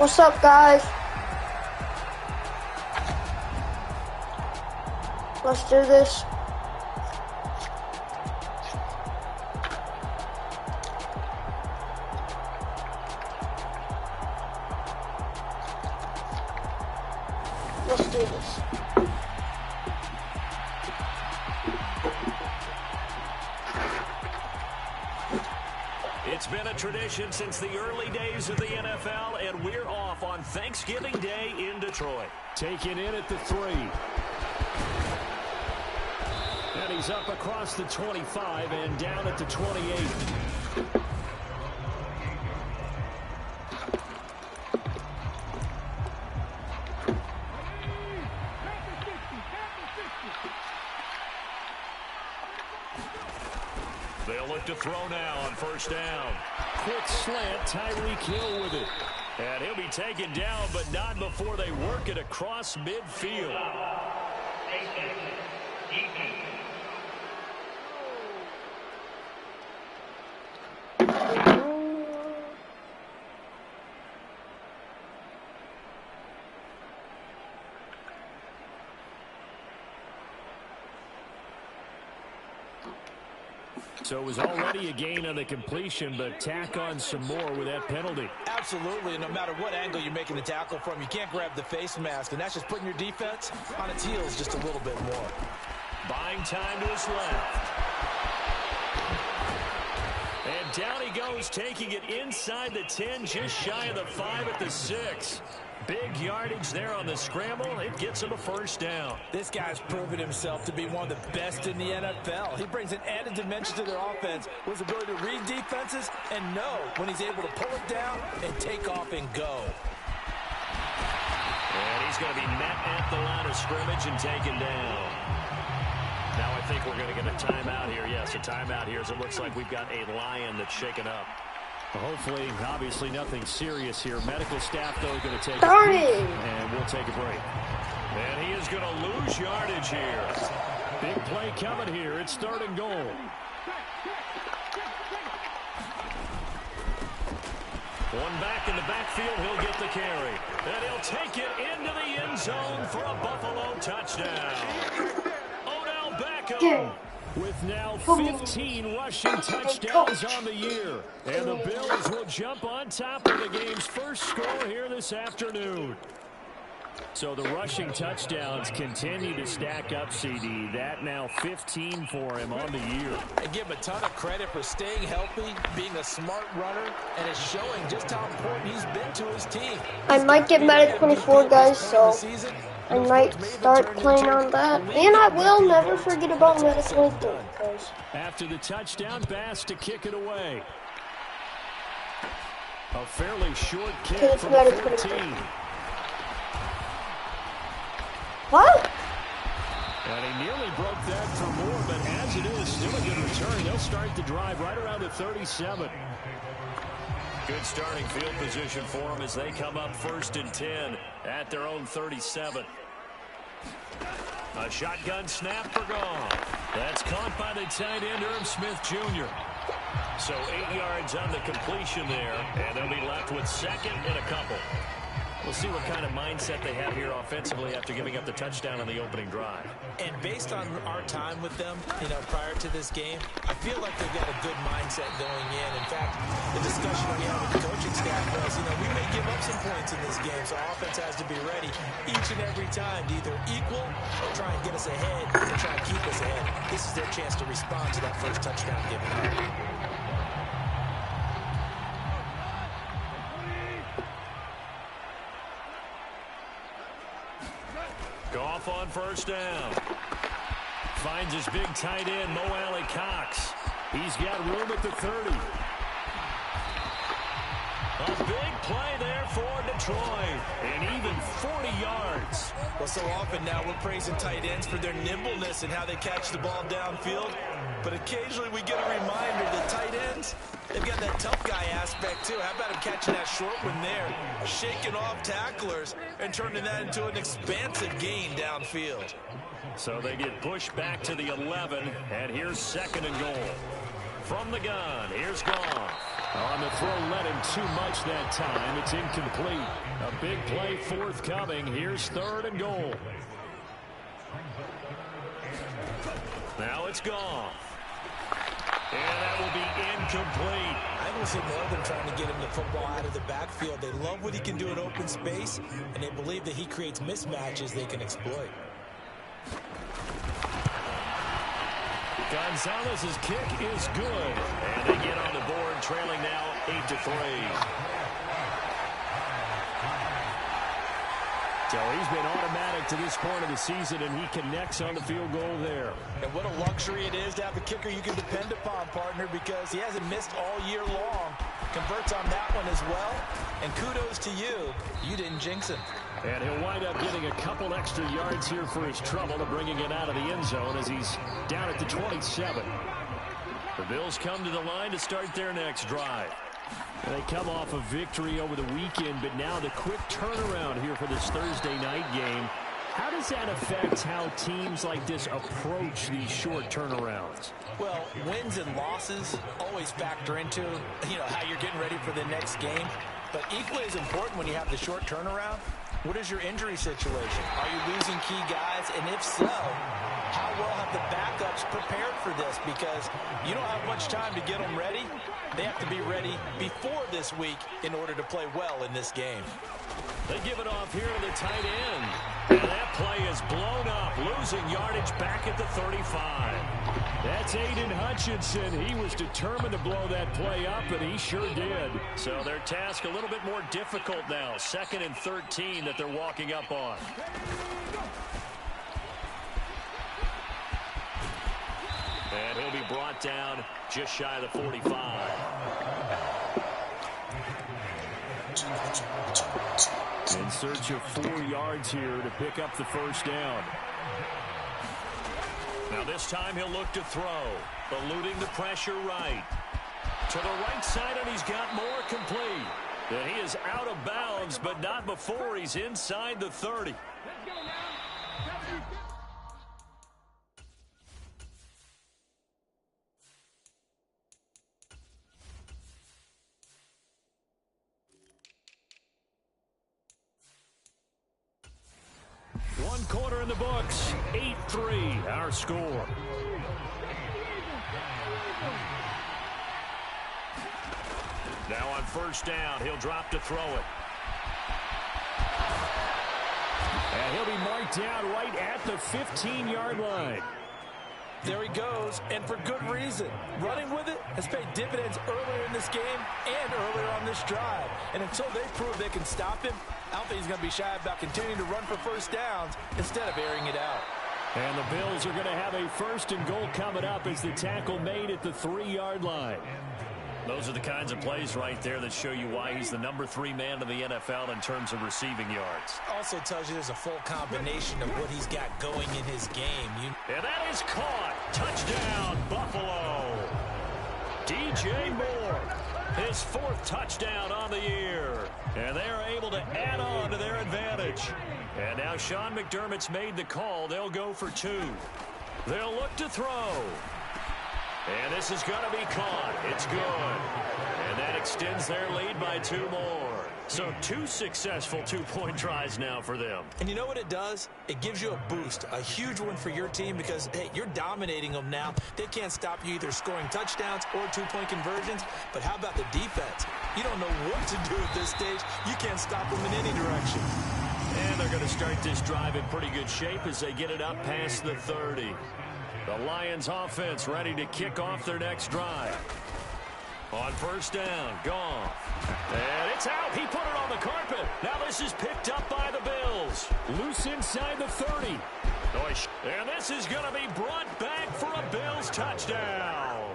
What's up, guys? Let's do this. Let's do this. It's been a tradition since the early days of the NFL, and we're off on Thanksgiving Day in Detroit. Taken in at the 3. And he's up across the 25 and down at the 28. They'll look to throw now on first down. Quick slant, Tyreek Hill with it. And he'll be taken down, but not before they work it across midfield. So it was already a gain on the completion, but tack on some more with that penalty. Absolutely, and no matter what angle you're making the tackle from, you can't grab the face mask, and that's just putting your defense on its heels just a little bit more. Buying time to his left. And down he goes, taking it inside the 10, just shy of the 5 at the 6. Big yardage there on the scramble. It gets him a first down. This guy's proven himself to be one of the best in the NFL. He brings an added dimension to their offense with his ability to read defenses and know when he's able to pull it down and take off and go. And he's going to be met at the line of scrimmage and taken down. Now I think we're going to get a timeout here. Yes, a timeout here as it looks like we've got a lion that's shaken up. Well, hopefully, obviously nothing serious here. Medical staff, though, going to take a Darn peek, it. and we'll take a break. And he is going to lose yardage here. Big play coming here. It's 3rd and goal. One back in the backfield, he'll get the carry. And he'll take it into the end zone for a Buffalo touchdown. Odell Beckham. With now 15 rushing touchdowns on the year. And the Bills will jump on top of the game's first score here this afternoon. So the rushing touchdowns continue to stack up, CD. That now 15 for him on the year. I give him a ton of credit for staying healthy, being a smart runner, and it's showing just how important he's been to his team. I might get Madden 24, guys, so I might start playing on that. And I will never forget about Madden 23. After the touchdown pass to kick it away. A fairly short kick from 14. What? And he nearly broke that for more, but as it is, still a good return. They'll start the drive right around the 37. Good starting field position for them as they come up 1st and 10 at their own 37. A shotgun snap for Goff. That's caught by the tight end, Irv Smith Jr. So 8 yards on the completion there, and they'll be left with 2nd and a couple. We'll see what kind of mindset they have here offensively after giving up the touchdown on the opening drive. And based on our time with them, prior to this game, I feel like they've got a good mindset going in. In fact, the discussion we had with the coaching staff was, we may give up some points in this game, so our offense has to be ready each and every time to either equal or try and get us ahead and try and keep us ahead. This is their chance to respond to that first touchdown given up. Goff on first down. Finds his big tight end, Mo Alley Cox. He's got room at the 30. A big play there for Detroit. And even 40 yards. Well, so often now we're praising tight ends for their nimbleness and how they catch the ball downfield. But occasionally we get a reminder that tight ends, they've got that tough guy aspect too. How about him catching that short one there, shaking off tacklers and turning that into an expansive gain downfield. So they get pushed back to the 11, and here's 2nd and goal. From the gun, here's Goff. On the throw, led him too much that time. It's incomplete. A big play forthcoming. Here's 3rd and goal. Now it's gone. And that will be incomplete. I will say more than trying to get him the football out of the backfield. They love what he can do in open space, and they believe that he creates mismatches they can exploit. Gonzalez's kick is good. And they get on the board, trailing now 8-3. So he's been automatic to this point of the season, and he connects on the field goal there. And what a luxury it is to have a kicker you can depend upon, partner, because he hasn't missed all year long. Converts on that one as well. And kudos to you. You didn't jinx him. And he'll wind up getting a couple extra yards here for his trouble to bringing it out of the end zone as he's down at the 27. The Bills come to the line to start their next drive. They come off a victory over the weekend, but now the quick turnaround here for this Thursday night game. How does that affect how teams like this approach these short turnarounds? Well, wins and losses always factor into, how you're getting ready for the next game. But equally as important when you have the short turnaround, what is your injury situation? Are you losing key guys? And if so, how well have the backups prepared for this? Because you don't have much time to get them ready. They have to be ready before this week in order to play well in this game. They give it off here to the tight end. And that play is blown up, losing yardage back at the 35. That's Aiden Hutchinson. He was determined to blow that play up, and he sure did. So their task a little bit more difficult now. 2nd and 13 that they're walking up on. And he'll be brought down just shy of the 45. In search of 4 yards here to pick up the first down. Now this time he'll look to throw, eluding the pressure right. To the right side, and he's got more complete. And he is out of bounds, but not before he's inside the 30. One quarter in the books, 8-3, our score. Now on first down, he'll drop to throw it. And he'll be marked down right at the 15-yard line. There he goes, and for good reason. Running with it has paid dividends earlier in this game and earlier on this drive. And until they prove they can stop him, I don't think he's going to be shy about continuing to run for first downs instead of airing it out. And the Bills are going to have a 1st and goal coming up as the tackle made at the 3-yard line. Those are the kinds of plays right there that show you why he's the number 3 man in the NFL in terms of receiving yards. Also tells you there's a full combination of what he's got going in his game. And that is caught. Touchdown, Buffalo. DJ Moore, his 4th touchdown on the year. And they are able to add on to their advantage. And now Sean McDermott's made the call. They'll go for 2. They'll look to throw. And this is going to be caught. It's good. And that extends their lead by 2 more. So 2 successful two-point tries now for them. And you know what it does? It gives you a boost, a huge one for your team because, hey, you're dominating them now. They can't stop you either scoring touchdowns or two-point conversions. But how about the defense? You don't know what to do at this stage. You can't stop them in any direction. And they're going to start this drive in pretty good shape as they get it up past the 30. The Lions offense ready to kick off their next drive. On first down, Goff. And it's out. He put it on the carpet. Now this is picked up by the Bills. Loose inside the 30. And this is going to be brought back for a Bills touchdown.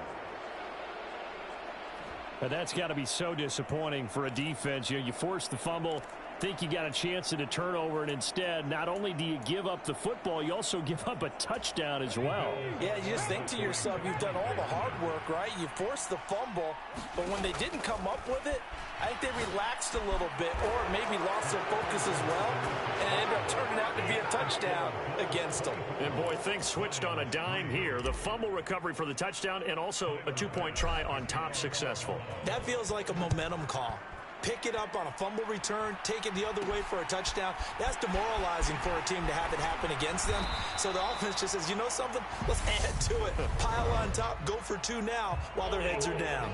But that's got to be so disappointing for a defense. You force the fumble, think you got a chance at a turnover, and instead, not only do you give up the football, you also give up a touchdown as well. Yeah, you just think to yourself, you've done all the hard work, right? You forced the fumble, but when they didn't come up with it, I think they relaxed a little bit or maybe lost their focus as well. and it ended up turning out to be a touchdown against them. And boy, things switched on a dime here. The fumble recovery for the touchdown and also a two-point try on top successful. That feels like a momentum call. Pick it up on a fumble return, take it the other way for a touchdown. That's demoralizing for a team to have it happen against them. So the offense just says, you know something? Let's add to it. Pile on top, go for two now while their heads are down.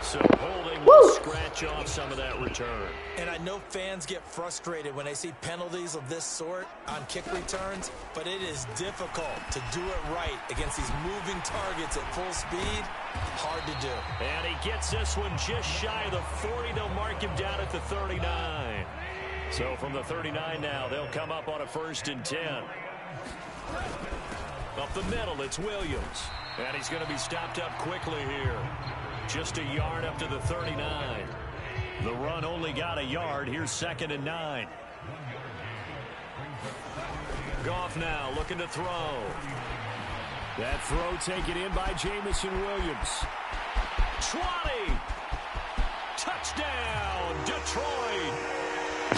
So holding will scratch off some of that return. And I know fans get frustrated when they see penalties of this sort on kick returns, but it is difficult to do it right against these moving targets at full speed. Hard to do. And he gets this one just shy of the 40. They'll mark him down at the 39. So from the 39 now, they'll come up on a 1st and 10. Up the middle, it's Williams. And he's going to be stopped up quickly here. Just a yard up to the 39. The run only got a yard. Here's 2nd and 9. Goff now looking to throw. That throw taken in by Jamison Williams. 20. Touchdown, Detroit.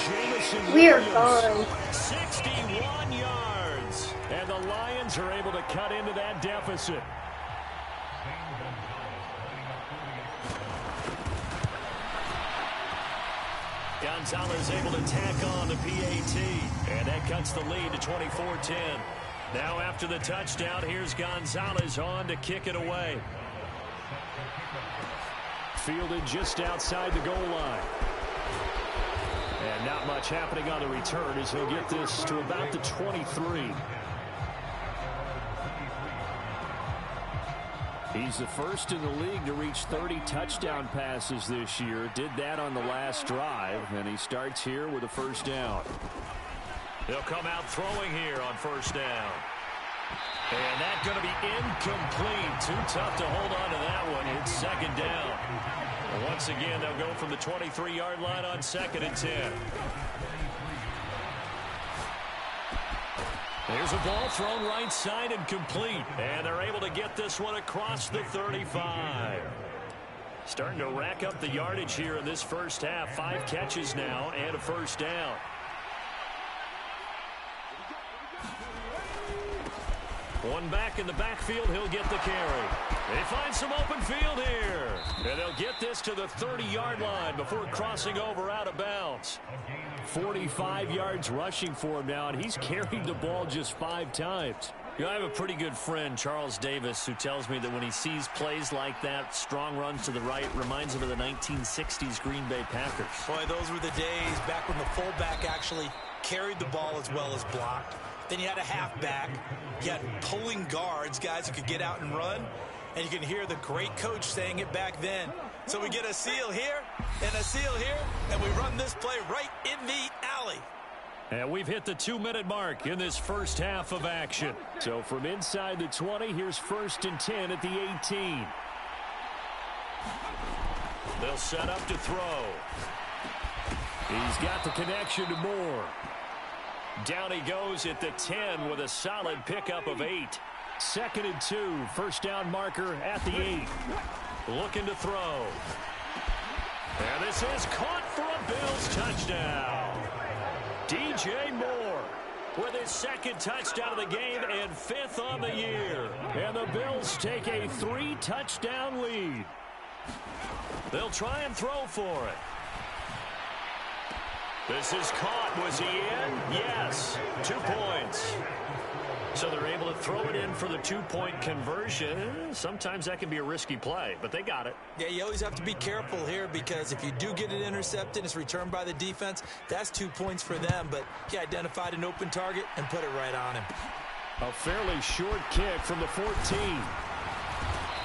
Jamison We're Williams, fine. 61 yards. And the Lions are able to cut into that deficit. Gonzalez able to tack on the PAT. And that cuts the lead to 24-10. Now after the touchdown, here's Gonzalez on to kick it away. Fielded just outside the goal line. And not much happening on the return as he'll get this to about the 23. He's the first in the league to reach 30 touchdown passes this year. Did that on the last drive, and he starts here with a 1st down. They'll come out throwing here on 1st down. And that's going to be incomplete. Too tough to hold on to that one. It's 2nd down. And once again, they'll go from the 23-yard line on 2nd and 10. There's a ball thrown right side and complete. And they're able to get this one across the 35. Starting to rack up the yardage here in this first half. 5 catches now and a 1st down. One back in the backfield, he'll get the carry. They find some open field here. And they'll get this to the 30-yard line before crossing over out of bounds. 45 yards rushing for him now, and he's carried the ball just 5 times. You know, I have a pretty good friend, Charles Davis, who tells me that when he sees plays like that, strong runs to the right, reminds him of the 1960s Green Bay Packers. Boy, those were the days back when the fullback actually carried the ball as well as blocked. Then you had a halfback. You had pulling guards, guys who could get out and run. And you can hear the great coach saying it back then. So we get a seal here and a seal here, and we run this play right in the alley. And we've hit the 2-minute mark in this first half of action. So from inside the 20, here's 1st and 10 at the 18. They'll set up to throw. He's got the connection to Moore. Down he goes at the 10 with a solid pickup of 8. 2nd and 2, 1st down marker at the 8. Looking to throw. And this is caught for a Bills touchdown. DJ Moore with his 2nd touchdown of the game and 5th on the year. And the Bills take a 3-touchdown lead. They'll try and throw for it. This is caught. Was he in? Yes. 2 points. So they're able to throw it in for the 2-point conversion. Sometimes that can be a risky play, but they got it. Yeah, you always have to be careful here because if you do get it intercepted, it's returned by the defense, that's 2 points for them. But he identified an open target and put it right on him. A fairly short kick from the 14.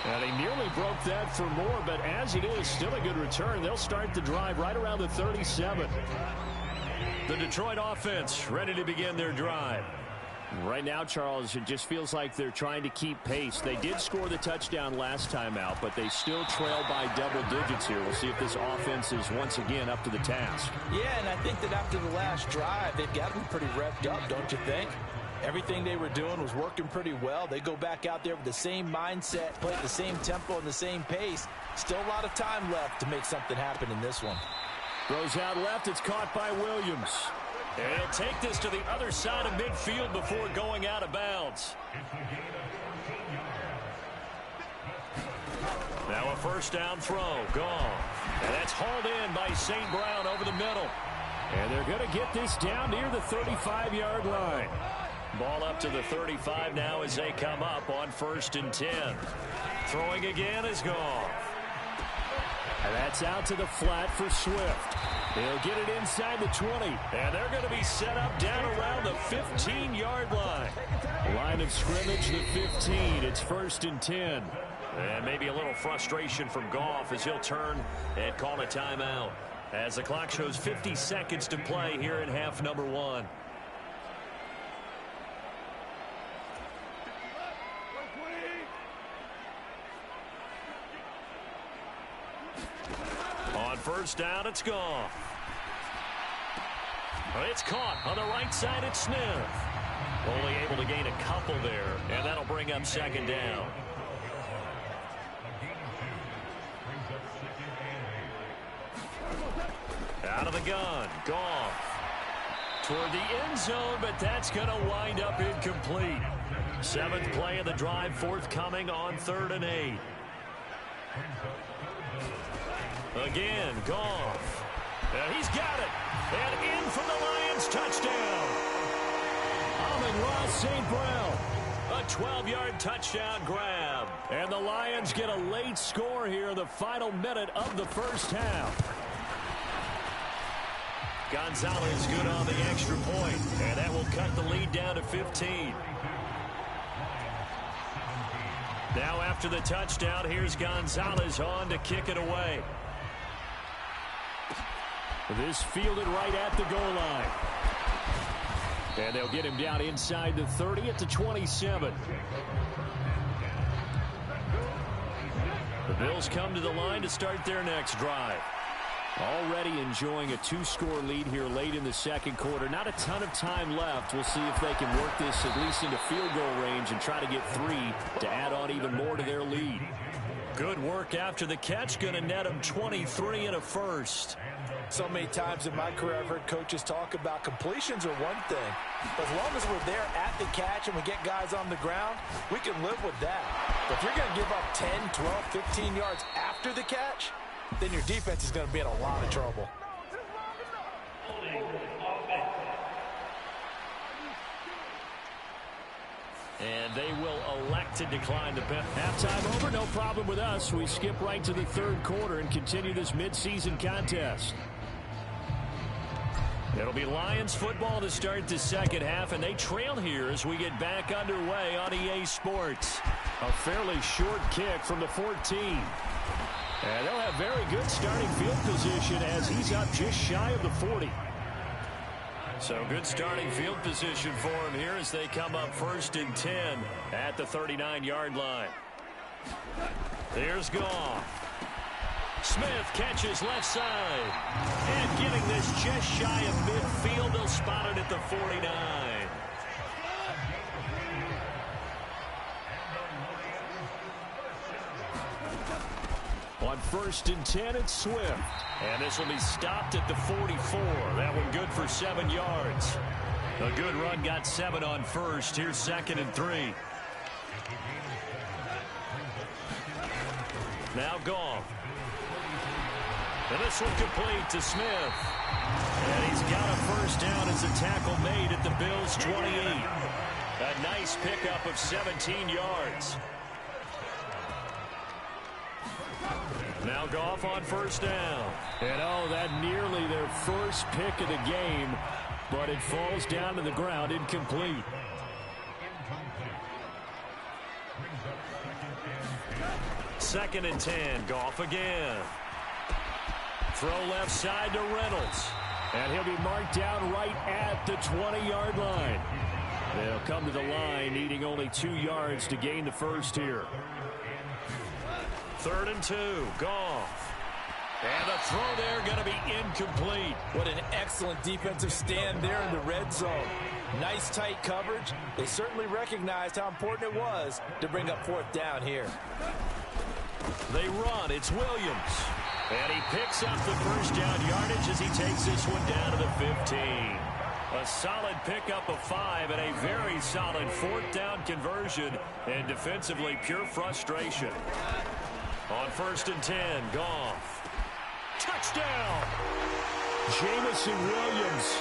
And he nearly broke that for Moore, but as it is, still a good return. They'll start the drive right around the 37. The Detroit offense ready to begin their drive. Right now, Charles, it just feels like they're trying to keep pace. They did score the touchdown last time out, but they still trail by double digits here. We'll see if this offense is once again up to the task. Yeah, and I think that after the last drive, they've got them pretty revved up, don't you think? Everything they were doing was working pretty well. They go back out there with the same mindset, play at the same tempo and the same pace. Still a lot of time left to make something happen in this one. Throws out left. It's caught by Williams. And he'll take this to the other side of midfield before going out of bounds. Now a first down throw. Gone. And that's hauled in by St. Brown over the middle. And they're going to get this down near the 35-yard line. Ball up to the 35 now as they come up on 1st and 10. Throwing again is Goff. And that's out to the flat for Swift. He'll get it inside the 20. And they're going to be set up down around the 15-yard line. Line of scrimmage, the 15. It's 1st and 10. And maybe a little frustration from Goff as he'll turn and call a timeout. As the clock shows 50 seconds to play here in half number 1. On first down, it's Goff. It's caught on the right side. It's Smith. Only able to gain a couple there, and that'll bring up 2nd down. Out of the gun, Goff. Toward the end zone, but that's going to wind up incomplete. 7th play of the drive forthcoming on 3rd and 8. Again, Goff. And he's got it. And in from the Lions, touchdown. Amon-Ra St. Brown. A 12-yard touchdown grab. And the Lions get a late score here in the final minute of the first half. Gonzalez good on the extra point, and that will cut the lead down to 15. Now after the touchdown, here's Gonzalez on to kick it away. This fielded right at the goal line. And they'll get him down inside the 30 at the 27. The Bills come to the line to start their next drive. Already enjoying a 2-score lead here late in the second quarter. Not a ton of time left. We'll see if they can work this at least into field goal range and try to get 3 to add on even more to their lead. Good work after the catch. Going to net them 23 and a first. So many times in my career I've heard coaches talk about completions are one thing. But as long as we're there at the catch and we get guys on the ground, we can live with that. But if you're going to give up 10, 12, 15 yards after the catch, then your defense is going to be in a lot of trouble. And they will elect to decline the bet. Halftime over, no problem with us. We skip right to the third quarter and continue this midseason contest. It'll be Lions football to start the second half, and they trail here as we get back underway on EA Sports. A fairly short kick from the 14. And they'll have very good starting field position as he's up just shy of the 40. So good starting field position for him here as they come up 1st and 10 at the 39-yard line. Here's Goff. Smith catches left side. And getting this just shy of midfield. They'll spot it at the 49. On 1st and 10, it's Swift. And this will be stopped at the 44. That one good for 7 yards. A good run, got 7 on first. Here's 2nd and 3. Now Goff. And this one complete to Smith. And he's got a first down as a tackle made at the Bills' 28. A nice pickup of 17 yards. Now Goff on first down. And oh, that nearly their first pick of the game, but it falls down to the ground incomplete. Second and 10, Goff again. Throw left side to Reynolds. And he'll be marked down right at the 20-yard line. They'll come to the line needing only 2 yards to gain the first here. 3rd and 2, Goff. And the throw there going to be incomplete. What an excellent defensive stand there in the red zone. Nice tight coverage. They certainly recognized how important it was to bring up 4th down here. They run. It's Williams. And he picks up the first down yardage as he takes this one down to the 15. A solid pickup of 5 and a very solid 4th down conversion. And defensively, pure frustration. On 1st and 10, Goff. Touchdown! Jamison Williams,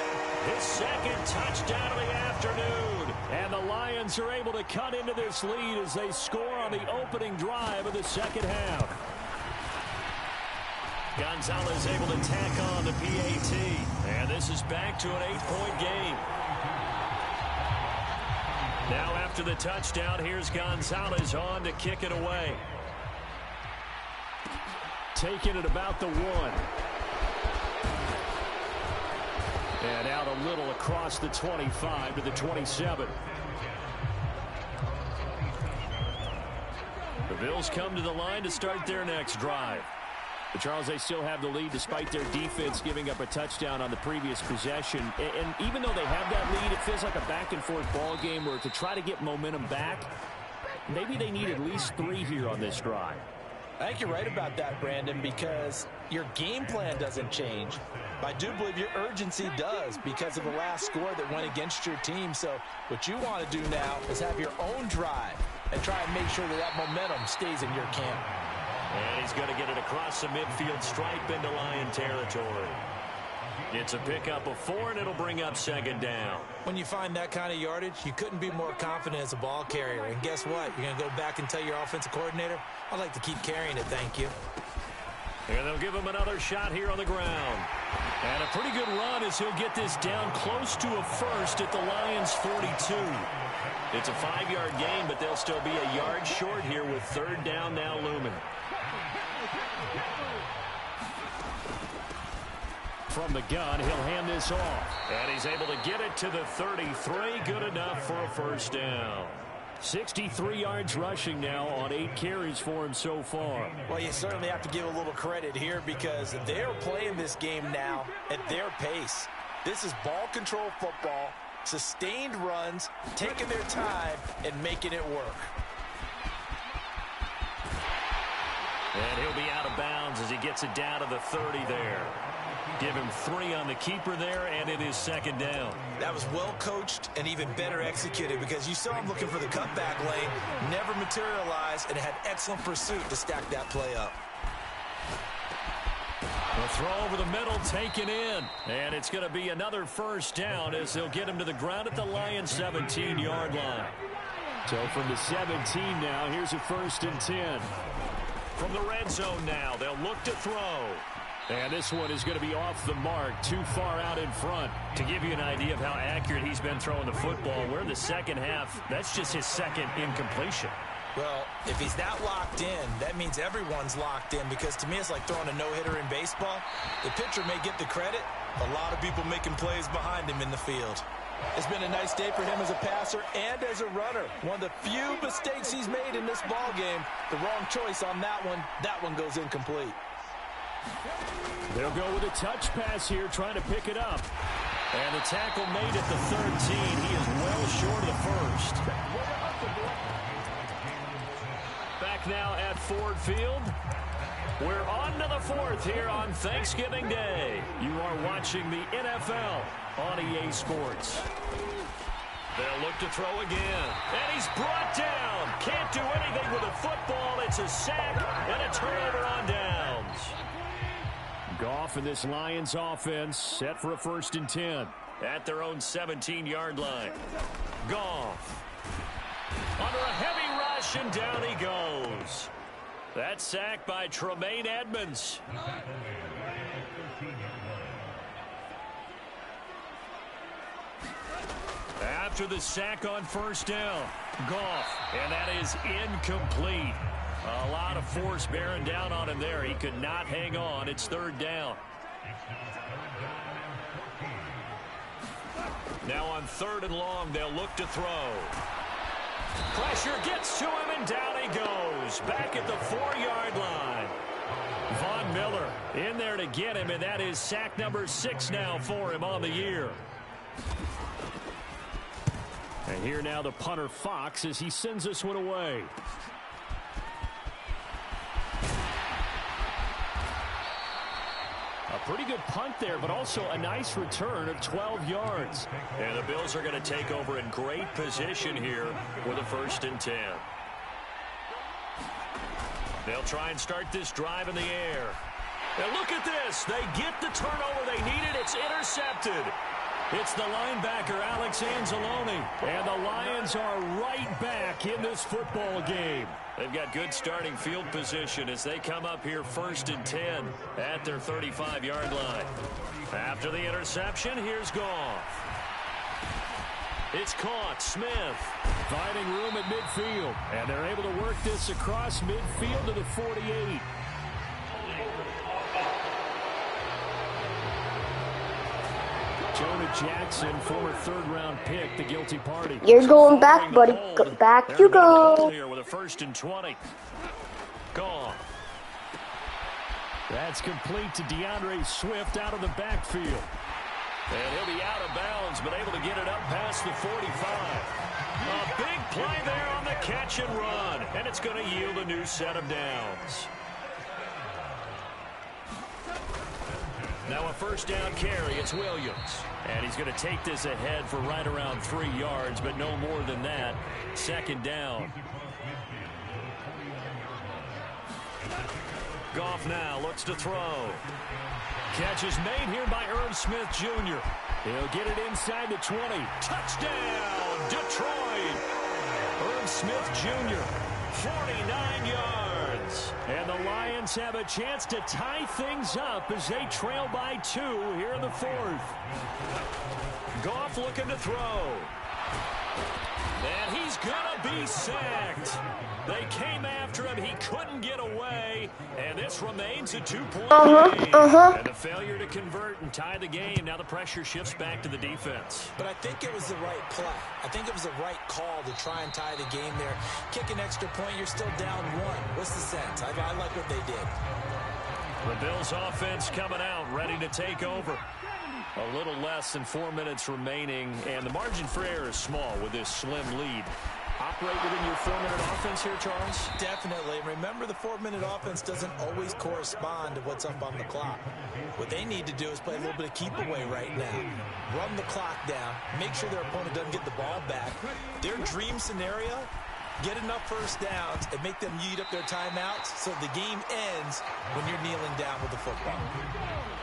his 2nd touchdown of the afternoon. And the Lions are able to cut into this lead as they score on the opening drive of the 2nd half. Gonzalez able to tack on the PAT. And this is back to an 8-point game. Now after the touchdown, here's Gonzalez on to kick it away. Taking it about the 1. And out a little across the 25 to the 27. The Bills come to the line to start their next drive. But Charles, they still have the lead despite their defense giving up a touchdown on the previous possession. And even though they have that lead, it feels like a back-and-forth ball game where to try to get momentum back, maybe they need at least 3 here on this drive. I think you're right about that, Brandon, because your game plan doesn't change. I do believe your urgency does because of the last score that went against your team. So what you want to do now is have your own drive and try and make sure that that momentum stays in your camp. And he's going to get it across the midfield stripe into Lion territory. It's a pickup of 4, and it'll bring up 2nd down. When you find that kind of yardage, you couldn't be more confident as a ball carrier. And guess what? You're going to go back and tell your offensive coordinator, I'd like to keep carrying it, thank you. And they'll give him another shot here on the ground. And a pretty good run as he'll get this down close to a first at the Lions' 42. It's a 5-yard gain, but they'll still be a yard short here with 3rd down now looming. From the gun, he'll hand this off. And he's able to get it to the 33. Good enough for a 1st down. 63 yards rushing now on 8 carries for him so far. Well, you certainly have to give a little credit here because they're playing this game now at their pace. This is ball control football, sustained runs, taking their time, and making it work. And he'll be out of bounds as he gets it down to the 30 there. Give him 3 on the keeper there, and it is 2nd down. That was well coached and even better executed because you saw him looking for the cutback lane, never materialized, and had excellent pursuit to stack that play up. The throw over the middle taken in, and it's going to be another 1st down as they'll get him to the ground at the Lions' 17-yard line. So from the 17 now, here's a 1st and 10. From the red zone now, they'll look to throw. And this one is going to be off the mark, too far out in front. To give you an idea of how accurate he's been throwing the football, we're in the 2nd half. That's just his 2nd incompletion. Well, if he's that locked in, that means everyone's locked in because to me it's like throwing a no-hitter in baseball. The pitcher may get the credit, a lot of people making plays behind him in the field. It's been a nice day for him as a passer and as a runner. One of the few mistakes he's made in this ball game. The wrong choice on that one goes incomplete. They'll go with a touch pass here, trying to pick it up. And the tackle made at the 13. He is well short of the 1st. Back now at Ford Field. We're on to the 4th here on Thanksgiving Day. You are watching the NFL on EA Sports. They'll look to throw again. And he's brought down. Can't do anything with the football. It's a sack and a turnover on downs. Goff and this Lions offense set for a 1st and 10. At their own 17-yard line. Goff. Under a heavy rush, and down he goes. That's sacked by Tremaine Edmonds. After the sack on 1st down, Goff, and that is incomplete. A lot of force bearing down on him there. He could not hang on. It's 3rd down. Now on 3rd and long, they'll look to throw. Pressure gets to him, and down he goes. Back at the 4-yard line. Von Miller in there to get him, and that is sack number 6 now for him on the year. And here now the punter Fox as he sends this one away. pretty good punt there, but also a nice return of 12 yards. And the Bills are going to take over in great position here with a 1st and 10. They'll try and start this drive in the air. And look at this. They get the turnover they needed. It's intercepted. It's the linebacker, Alex Anzalone. And the Lions are right back in this football game. They've got good starting field position as they come up here 1st and 10 at their 35-yard line. After the interception, here's Goff. It's caught. Smith finding room at midfield. And they're able to work this across midfield to the 48. Jonah Jackson, former 3rd-round pick, the guilty party. You're going back, buddy. Go back you go. Here with a 1st and 20. Goff. That's complete to DeAndre Swift out of the backfield. And he'll be out of bounds, but able to get it up past the 45. A big play there on the catch and run. And it's going to yield a new set of downs. Now a 1st down carry. It's Williams. And he's going to take this ahead for right around 3 yards, but no more than that. 2nd down. Goff now looks to throw. Catch is made here by Irv Smith Jr. He'll get it inside the 20. Touchdown, Detroit. Irv Smith Jr., 49 yards. And the Lions have a chance to tie things up as they trail by 2 here in the 4th. Goff looking to throw. And he's going to be sacked. They came after him. He couldn't get away. And this remains a 2-point game. And the failure to convert and tie the game. Now the pressure shifts back to the defense. But I think it was the right play. I think it was the right call to try and tie the game there. Kick an extra point, you're still down 1. What's the sense? I like what they did. The Bills offense coming out, ready to take over. A little less than 4 minutes remaining, and the margin for error is small with this slim lead. Operate within your 4-minute offense here, Charles? Definitely. Remember, the 4-minute offense doesn't always correspond to what's up on the clock. What they need to do is play a little bit of keep away right now. Run the clock down. Make sure their opponent doesn't get the ball back. Their dream scenario, get enough 1st downs and make them eat up their timeouts so the game ends when you're kneeling down with the football.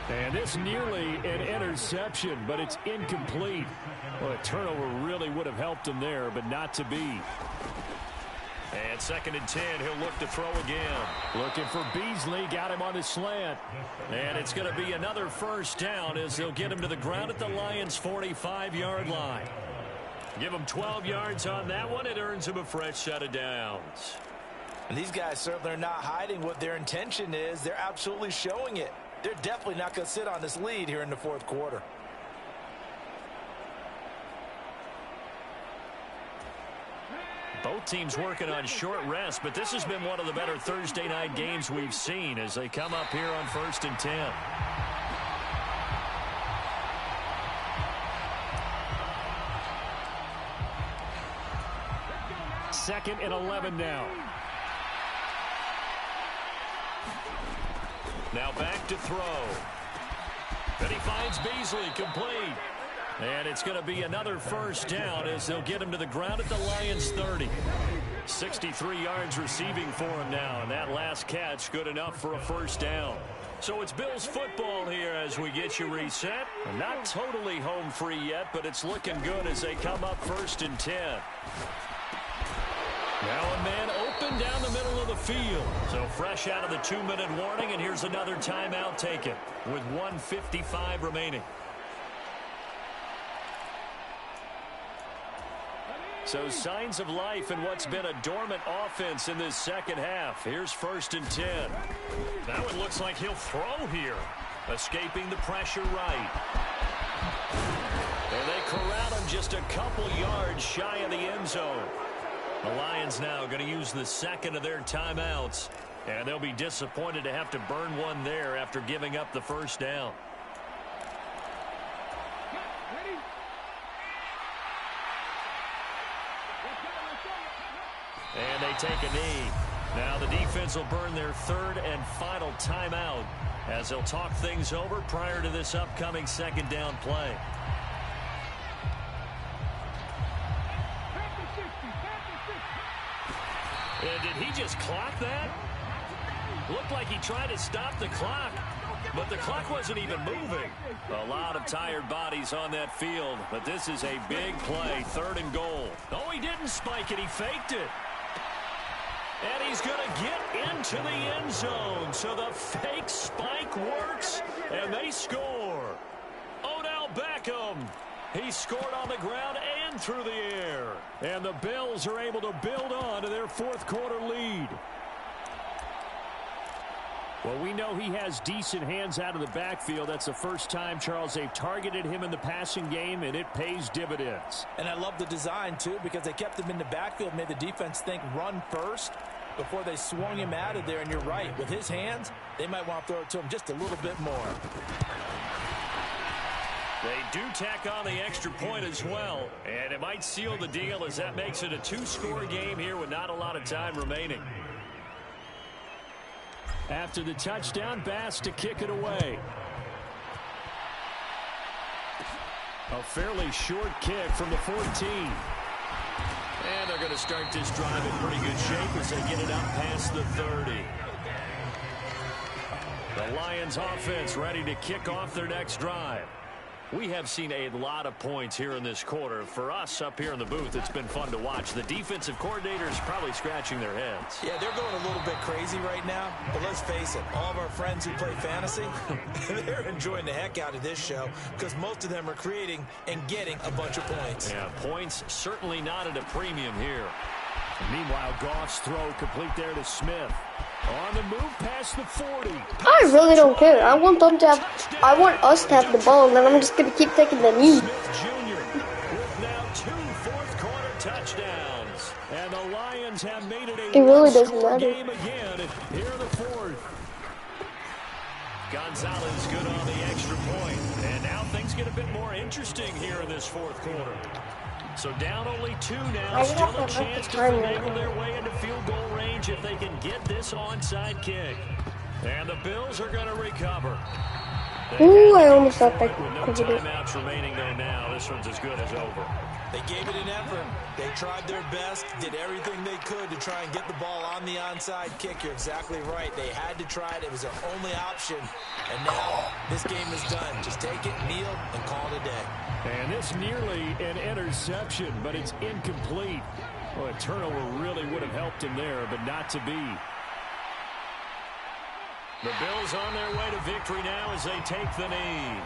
And this nearly an interception, but it's incomplete. Well, a turnover really would have helped him there, but not to be. And 2nd and 10, he'll look to throw again. Looking for Beasley, got him on the slant. And it's going to be another 1st down as they'll get him to the ground at the Lions' 45-yard line. Give him 12 yards on that one. It earns him a fresh set of downs. And these guys certainly are not hiding what their intention is. They're absolutely showing it. They're definitely not going to sit on this lead here in the 4th quarter. Both teams working on short rest, but this has been one of the better Thursday night games we've seen as they come up here on 1st and 10. Second and 11 now. Now back to throw. And he finds Beasley complete. And it's going to be another 1st down as they'll get him to the ground at the Lions' 30. 63 yards receiving for him now. And that last catch good enough for a 1st down. So it's Bills football here as we get you reset. Not totally home free yet, but it's looking good as they come up 1st and 10. Now a man open down the middle of the field. So fresh out of the 2-minute warning, and here's another timeout taken with 1:55 remaining. So signs of life in what's been a dormant offense in this 2nd half. Here's 1st and 10. Now it looks like he'll throw here. Escaping the pressure right. And they corral him just a couple yards shy of the end zone. The Lions now going to use the 2nd of their timeouts. And they'll be disappointed to have to burn one there after giving up the 1st down. And they take a knee. Now the defense will burn their third and final timeout as they'll talk things over prior to this upcoming second down play. Did he just clock that? Looked like he tried to stop the clock, but the clock wasn't even moving. A lot of tired bodies on that field, but this is a big play, 3rd and goal. Oh, he didn't spike it. He faked it. And he's going to get into the end zone. So the fake spike works, and they score. Odell Beckham. He scored on the ground and through the air. And the Bills are able to build on to their 4th quarter lead. Well, we know he has decent hands out of the backfield. That's the first time, Charles, they've targeted him in the passing game, and it pays dividends. And I love the design, too, because they kept him in the backfield, made the defense think run first before they swung him out of there. And you're right, with his hands, they might want to throw it to him just a little bit more. They do tack on the extra point as well, and it might seal the deal as that makes it a 2-score game here with not a lot of time remaining. After the touchdown, Bass to kick it away. A fairly short kick from the 14. And they're going to start this drive in pretty good shape as they get it up past the 30. The Lions offense ready to kick off their next drive. We have seen a lot of points here in this quarter. For us up here in the booth, it's been fun to watch. The defensive coordinators probably scratching their heads. Yeah, they're going a little bit crazy right now. But let's face it, all of our friends who play fantasy, they're enjoying the heck out of this show because most of them are creating and getting a bunch of points. Yeah, points certainly not at a premium here. Meanwhile, Goff's throw complete there to Smith. On the move past the 40. I really don't care. I want us to have the ball, and then I'm just going to keep taking the knee. Smith Jr. with now 2 fourth-quarter touchdowns. And the Lions have made it a It really doesn't matter. game again here in the 4th. Gonzalez good on the extra point. And now things get a bit more interesting here in this 4th quarter. So down only 2 now, still a chance to finagle their way into field goal range if they can get this onside kick. And the Bills are going to recover. Ooh, I almost thought they With no could do it. timeouts remaining though now, this one's as good as over. They gave it an effort. They tried their best, did everything they could to try and get the ball on the onside kick. You're exactly right. They had to try it. It was their only option. And now this game is done. Just take it, kneel, and call it a day. And this nearly an interception, but it's incomplete. Well, a turnover really would have helped him there, but not to be. The Bills on their way to victory now as they take the knee.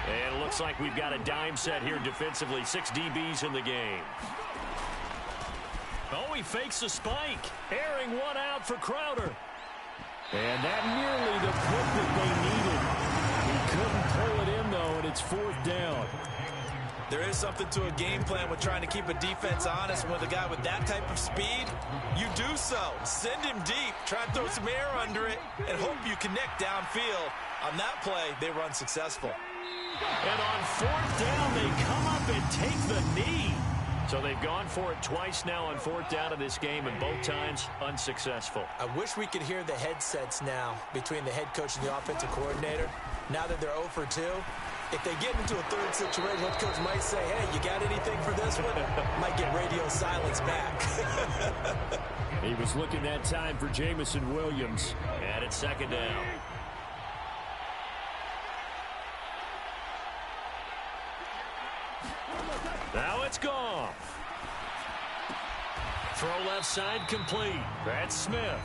And it looks like we've got a dime set here defensively. 6 DBs in the game. Oh, he fakes a spike. Airing one out for Crowder. And that nearly the pick that they needed. He couldn't pull it in, though, and it's 4th down. There is something to a game plan with trying to keep a defense honest. And with a guy with that type of speed, you do so. Send him deep. Try to throw some air under it and hope you connect downfield. On that play, they run successful. And on 4th down, they come up and take the knee. So they've gone for it twice now on 4th down in this game, and both times unsuccessful. I wish we could hear the headsets now between the head coach and the offensive coordinator. Now that they're 0 for 2, if they get into a third situation, head coach might say, hey, you got anything for this one? Might get radio silence back. He was looking that time for Jamison Williams. And it's 2nd down. Now it's gone. Throw left side complete. That's Smith.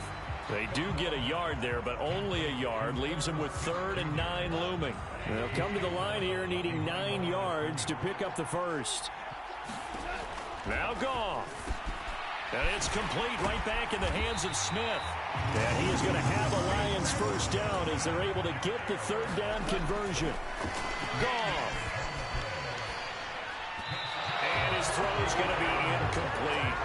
They do get a yard there, but only a yard. Leaves them with 3rd and 9 looming. They'll come to the line here needing 9 yards to pick up the first. Now Goff. And it's complete right back in the hands of Smith. And he is going to have a Lions first down as they're able to get the 3rd down conversion. Goff. And his throw is going to be incomplete.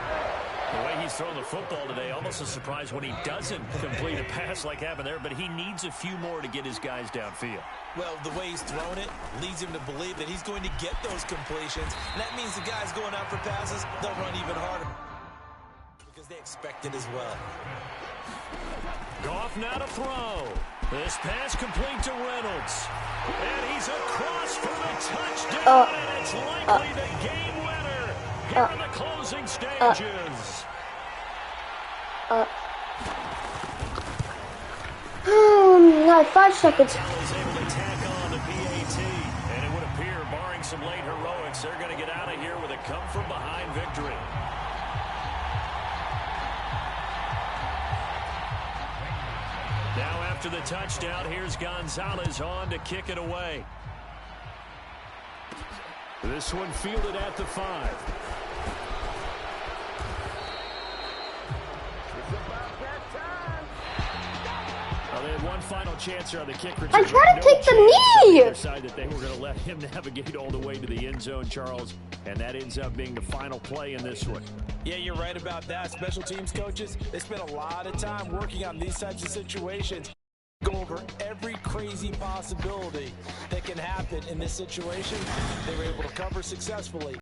The way he's thrown the football today, almost a surprise when he doesn't complete a pass like happened there, but he needs a few more to get his guys downfield. Well, the way he's thrown it leads him to believe that he's going to get those completions. And that means the guys going out for passes, they'll run even harder. they expected as well. Goff now to throw. This pass complete to Reynolds. And he's across for the touchdown, and it's likely the game winner here in the closing stages. No, 5 seconds. Is able to tack on the PAT, and it would appear, barring some late heroics, they're going to get out of here with a come-from-behind victory. Now after the touchdown, here's Gonzalez on to kick it away. This one fielded at the 5. They had one final chance here on the kick return. I tried to take the knee. Decided that they were going to let him navigate all the way to the end zone, Charles, and that ends up being the final play in this one. Yeah, you're right about that. Special teams coaches, they spend a lot of time working on these types of situations. Go over every crazy possibility that can happen in this situation. They were able to cover successfully.